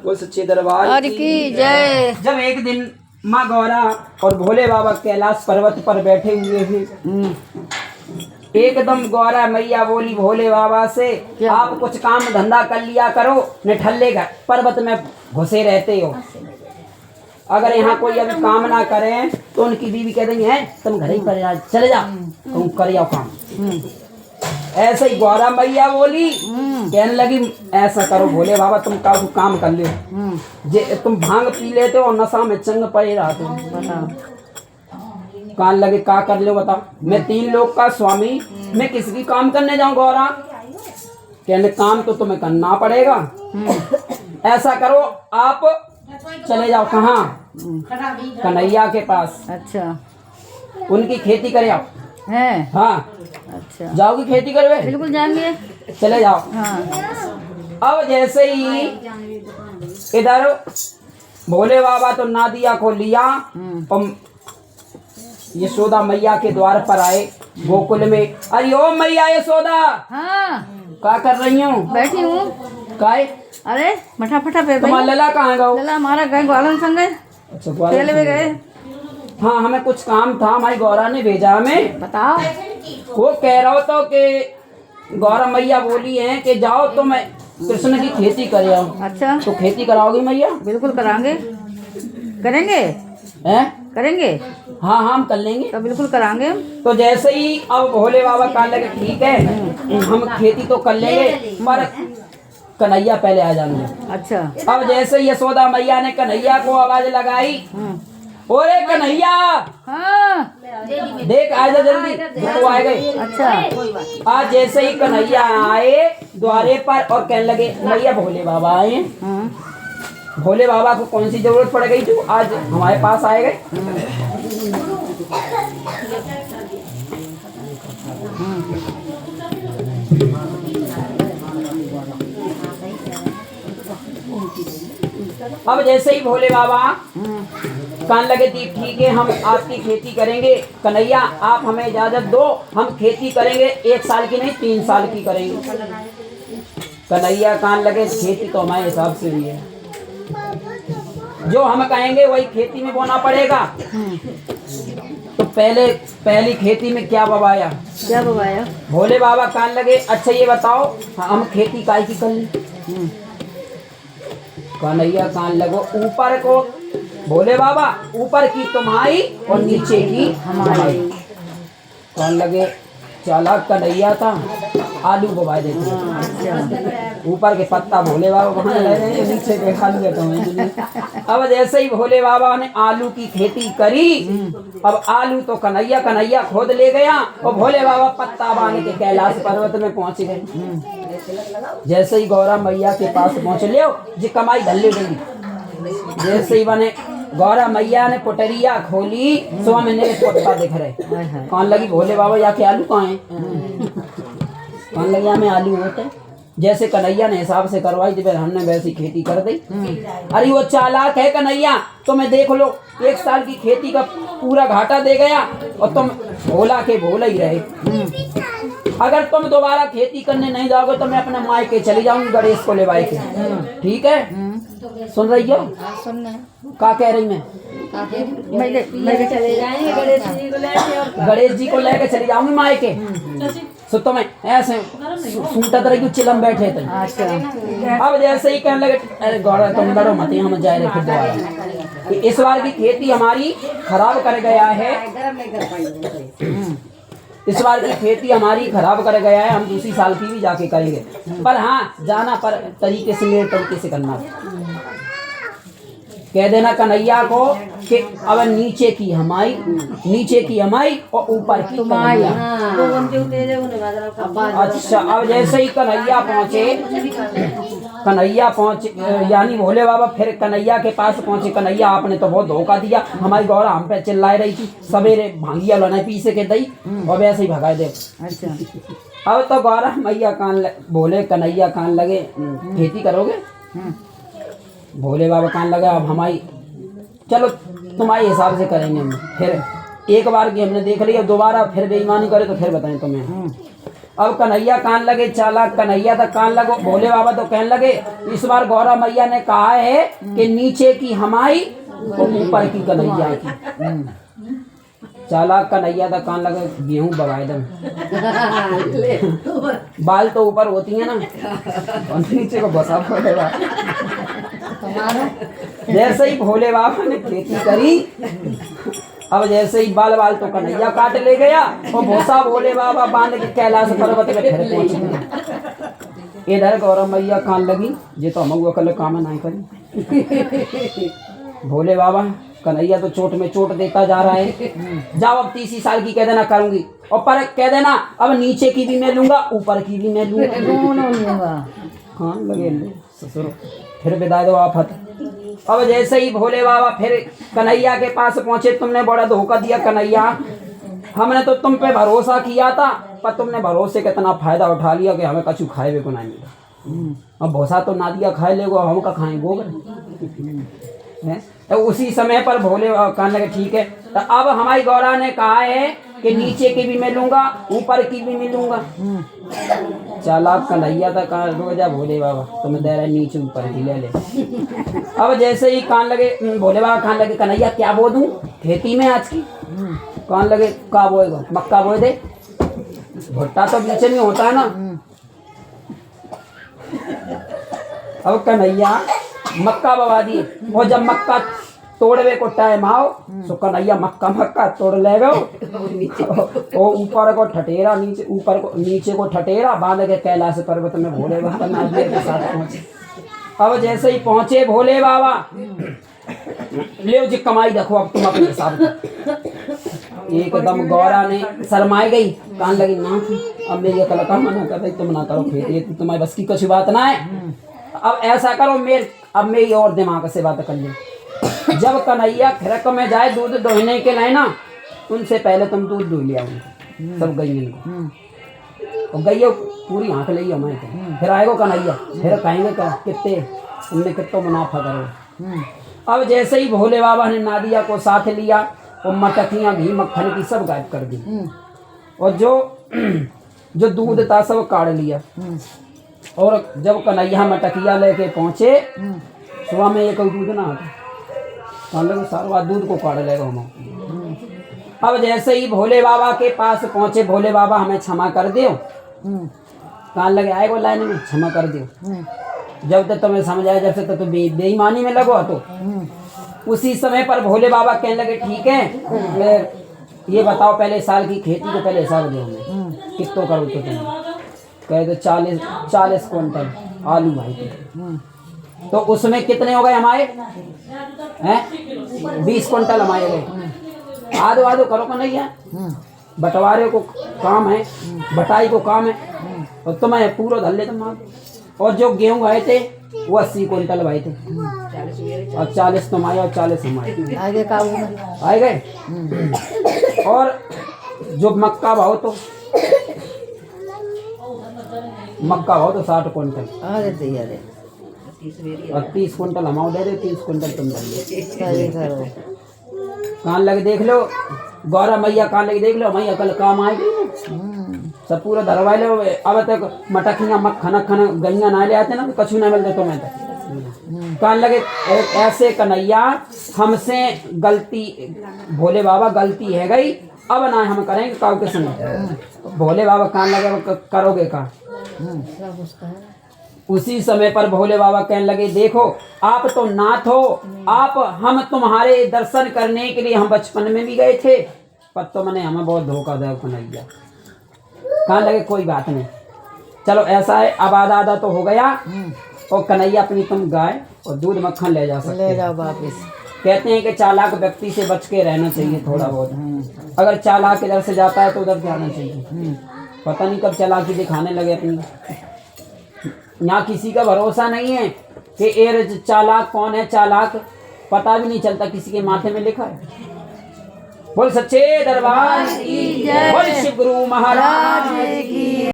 वो सच्चे दरबार की जय। जब एक दिन माँ गौरा और भोले बाबा कैलाश पर्वत पर बैठे हुए थे, एकदम गौरा मैया बोली भोले बाबा से, आप कुछ काम धंधा कर लिया करो, न ठल्ले पर्वत में घुसे रहते हो। अगर यहाँ कोई अभी काम ना करे तो उनकी बीवी कह देंगे है तुम घर ही पर चले जाओ, तुम कर जाओ काम। ऐसे ही गौरा मैया बोली, कहने लगी ऐसा करो भोले बाबा, तुम काम कर लो, जे तुम भांग पी लेते हो और नशा में चंग पड़े रहते हो। कान लगे का कर लो बताओ, मैं 3 लोग का स्वामी, मैं किसकी काम करने जाऊं गौरा? कहने काम तो तुम्हें करना पड़ेगा। ऐसा करो आप चले जाओ कहाँ? कन्हैया के पास। अच्छा, उनकी खेती करे आप है? हाँ। अच्छा, जाओगी खेती करवे? बिल्कुल जाएंगे। चले जाओ। हाँ। अब जैसे ही इधर भोले बाबा तो नादिया को लिया और यशोदा मैया के द्वार पर आए गोकुल में। अरे ओ मैया यशोदा, हाँ, क्या कर रही हूँ? बैठी हूँ। काय? अरे फटाफटा पे तुम्हारा लला कहाँ गए? लला हमारा गए ग्वालन संग गए। अच्छा, खेल में गए। हाँ, हमें कुछ काम था, हमारी गौरा ने भेजा हमें। बताओ। वो कह रहा हो तो कि गौरा मैया बोली है कि जाओ तो मैं कृष्ण की खेती कर आओ। अच्छा, तो खेती कराओगी मैया? बिल्कुल कराएंगे। करेंगे? हैं? करेंगे? हाँ हम कर लेंगे। तो बिल्कुल कराएंगे। तो जैसे ही अब भोले बाबा कहने लगे ठीक है हम खेती तो कर लेंगे, पर कन्हैया पहले आ जाएंगे। अच्छा। अब जैसे ही यशोदा मैया ने कन्हैया को आवाज लगाई, ओरे कन्हैया, हाँ, देख आ जा जल्दी। तो आ गए। अच्छा। आज जैसे ही कन्हैया आए द्वारे पर और कहने लगे मैया भोले बाबा आए। भोले बाबा को कौन सी जरूरत पड़ गई जो आज हमारे पास आए गए? अब जैसे ही भोले बाबा कहने लगे ठीक है हम आपकी खेती करेंगे, कन्हैया आप हमें इजाजत दो, हम खेती करेंगे 1 साल की नहीं 3 साल की करेंगे। कन्हैया कहने लगे खेती तो हमारे हिसाब से भी है, जो हम कहेंगे वही खेती में बोना पड़ेगा। तो पहली खेती में क्या बवाया? क्या बवाया? भोले बाबा कहने लगे अच्छा ये बताओ हम खेती काय की कर लें? कन्हैया कहने लगो ऊपर को भोले बाबा, ऊपर की तुम्हारी और नीचे की हमारी। कहने लगे चालाक कन्हैया था, आलू बोवा देते। ऊपर के पत्ता भोले बाबा वहाँ ले रहे हैं, नीचे के खाली है। अब जैसे ही भोले बाबा ने आलू की खेती करी, अब आलू तो कन्हैया खोद ले गया और भोले बाबा पत्ता बांध के कैलाश पर्वत में पहुंच गए। जैसे ही गौरा मैया के पास पहुंच लियो जी कमाई धल्ले गई। जैसे ही बने गौरा मैया ने पोटरिया खोली, सुबह में मेरे पत्ता दिख रहे। कहने लगी भोले बाबा या के आलू कहाँ है? कहने लगी में आलू होते। जैसे कन्हैया ने हिसाब से करवाई थी फिर हमने वैसी खेती कर दी। अरे वो चालाक है कन्हैया, तुम्हें देख लो 1 साल की खेती का पूरा घाटा दे गया और तुम भोला के भोला ही रहे। अगर तुम दोबारा खेती करने नहीं जाओगे तो मैं अपने मायके चली जाऊंगी गणेश को लेवाई के। ठीक है? सुन रही हो? क्या कह रही मैं? चले जाएंगे गणेश जी को लेके चली जाऊंगी मायके। सो तुम्हें ऐसे सूटत रही चिलम बैठे थे। अब जैसे ही कहने लगे अरे गौरा तुम लड़ो मत, हम जाए रहे फिर दोबारा। इस बार की खेती हमारी खराब कर गया है, इस बार की खेती हमारी खराब कर गया है, हम दूसरी साल की भी जाके करेंगे। पर हाँ जाना पर तरीके से मेरे तरीके से करना। कह देना कन्हैया को कि अब नीचे की हमारी और ऊपर की तुम्हारी। अच्छा अब जैसे ही कन्हैया पहुँचे यानी भोले बाबा फिर कन्हैया के पास पहुँचे। कन्हैया आपने तो बहुत धोखा दिया, हमारी गौरा हम पे चिल्लाई रही थी, सवेरे भांगिया लने पीसे के दई और वैसे ही भगा दे। अच्छा अब तो गौरा मैया बोले कन्हैया कान लगे खेती करोगे? भोले बाबा कान लगा अब हमारी चलो तुम्हारे हिसाब से करेंगे हम। फिर एक बार की हमने देख लिया, दोबारा फिर बेईमानी करे तो फिर बताएं तुम्हें। अब कन्हैया कान लगे, चालाक कन्हैया तो कान लगो, भोले बाबा तो कहने लगे इस बार गौरा मैया ने कहा है कि नीचे की हमारी और ऊपर की कन्हैया की। चालाक कन्हैया तो कान लगे गेहूं बगाए दम, बाल तो ऊपर होती है ना और नीचे को बसा पड़ेगा। जैसे ही भोले बाबा ने खेती करी, अब जैसे ही बाल बाल तो कन्हैया काट ले गया और भोसा भोले बाबा बांध के कैलाश पर्वत पे फिर पहुंच गए। इधर गौरा मैया कान लगी ये तो हम कल काम नहीं करी। भोले बाबा कन्हैया तो चोट में चोट देता जा रहा है, जाओ अब 30 साल की कह देना करूंगी और पर कह देना अब नीचे की भी मैं लूंगा ऊपर की भी मैं लूंगा। कान लगे ससुर फिर विदाई दो आफत। अब जैसे ही भोले बाबा फिर कन्हैया के पास पहुंचे, तुमने बड़ा धोखा दिया कन्हैया, हमने तो तुम पे भरोसा किया था पर तुमने भरोसे का इतना फायदा उठा लिया कि हमें कछु खाए भी को नहीं मिला। अब भोसा तो ना दिया खाए लेगो, हम का खाएं गोबर है। तो उसी समय पर भोले बाबा कहने लगे ठीक है, तो अब हमारी गौरा ने कहा है कि नीचे की भी मैं लूंगा ऊपर की भी मैं लूंगा। चालाक कन्हैया था कहा रुक जा भोले बाबा तुम्हें दे रहे नीचे ऊपर की ले ले। अब जैसे ही कान लगे भोले बाबा कान लगे कन्हैया क्या बो दूं खेती में आज की। कान लगे का बोएगा, मक्का बोए दे, भुट्टा तो बीच में होता है ना। अब कन्हैया मक्का बवा दिए और जब मक्का तोड़वे को टाइम आओ तो कन्हैया मक्का तोड़ ले गो और ऊपर को ठटेरा नीचे ऊपर को नीचे को ठटेरा बांध के कैलाश पर्वत में भोले बाबा नारियल के साथ पहुंचे। अब जैसे ही पहुंचे भोले बाबा ले जी कमाई रखो अब तुम अपने हिसाब से। एकदम गौरा ने शर्माई गई, कान लगी ना अब मेरी कल का मना कर रही तुम ना करो खेती तुम्हारी बस की कुछ बात ना है। अब ऐसा करो अब मेरी और दिमाग से बात कर लो। जब कन्हैया खिरक में जाए दूध दोहने के लिए ना उनसे पहले तुम दूध दो लिया सब गई को और गई पूरी आंख ले हमारे फिर आएगो कन्हैया फिर कहेंगे कितने तुमने कितना मुनाफा करो। अब जैसे ही भोले बाबा ने नादिया को साथ लिया और मटकियाँ घी मक्खन की सब गायब कर दी और जो दूध था सब काढ़ लिया। और जब कन्हैया मटकिया लेके पहुंचे सुबह में एक दूध ना आता सारा दूध को काढ़ लेगा हम। अब जैसे ही भोले बाबा के पास पहुंचे भोले बाबा हमें क्षमा कर दो, कान लगे आएगो लाइन में क्षमा कर दो। जब तक तुम्हें समझाया जब से तो बेईमानी में लगो तो उसी समय पर भोले बाबा कहने लगे ठीक है ये बताओ पहले साल की खेती को पहले हिसाब दो हमें कितो करो तो तुम कहे तो 40 क्विंटल आलू भाई तो उसमें कितने हो गए हमारे हैं 20 क्विंटल हमारे गए। आधो आधो करो का नहीं है, बंटवारे को काम है बटाई को काम है और तुम्हें पूरा धल्ले तुम और जो गेहूं आए थे वो 80 क्विंटल भाई थे और 40 तुम आए और 40 हमारे आगे काबू में आए गए। और जो मक्का भाव तो 60 क्विंटल और 30 क्विंटल हम दे दे 30 क्विंटल तुम दे। कान लगे देख लो गौरा मैया कान लगे देख लो मैया कल काम आएगी सब पूरा धरवा लो। अब तक मटकियाँ मक्खन गैया ना ले आते ना कछु ना मिलते तुम्हें तक। कान लगे ऐसे कन्हैया हमसे गलती भोले बाबा गलती है गई अब ना हम करेंगे काउ के संग। भोले बाबा कान लगे करोगे का। उसी समय पर भोले बाबा कहने लगे देखो आप तो नाथ हो आप हम तुम्हारे दर्शन करने के लिए हम बचपन में भी गए थे पर तुमने हमें बहुत धोखा दिया कन्हैया। कहने लगे कोई बात नहीं चलो ऐसा है अब आधा तो हो गया और कन्हैया अपनी तुम गाय और दूध मक्खन ले जा सकते ले जाओ वापिस। कहते हैं कि चालाक व्यक्ति से बच के रहना चाहिए थोड़ा बहुत। अगर चालाक इधर से जाता है तो उधर जाना चाहिए, पता नहीं कब चालाकी दिखाने लगे अपनी। यहाँ किसी का भरोसा नहीं है कि ये चालाक कौन है, चालाक पता भी नहीं चलता किसी के माथे में लिखा है। बोल सच्चे दरबार की, बोल शिव गुरु महाराज की।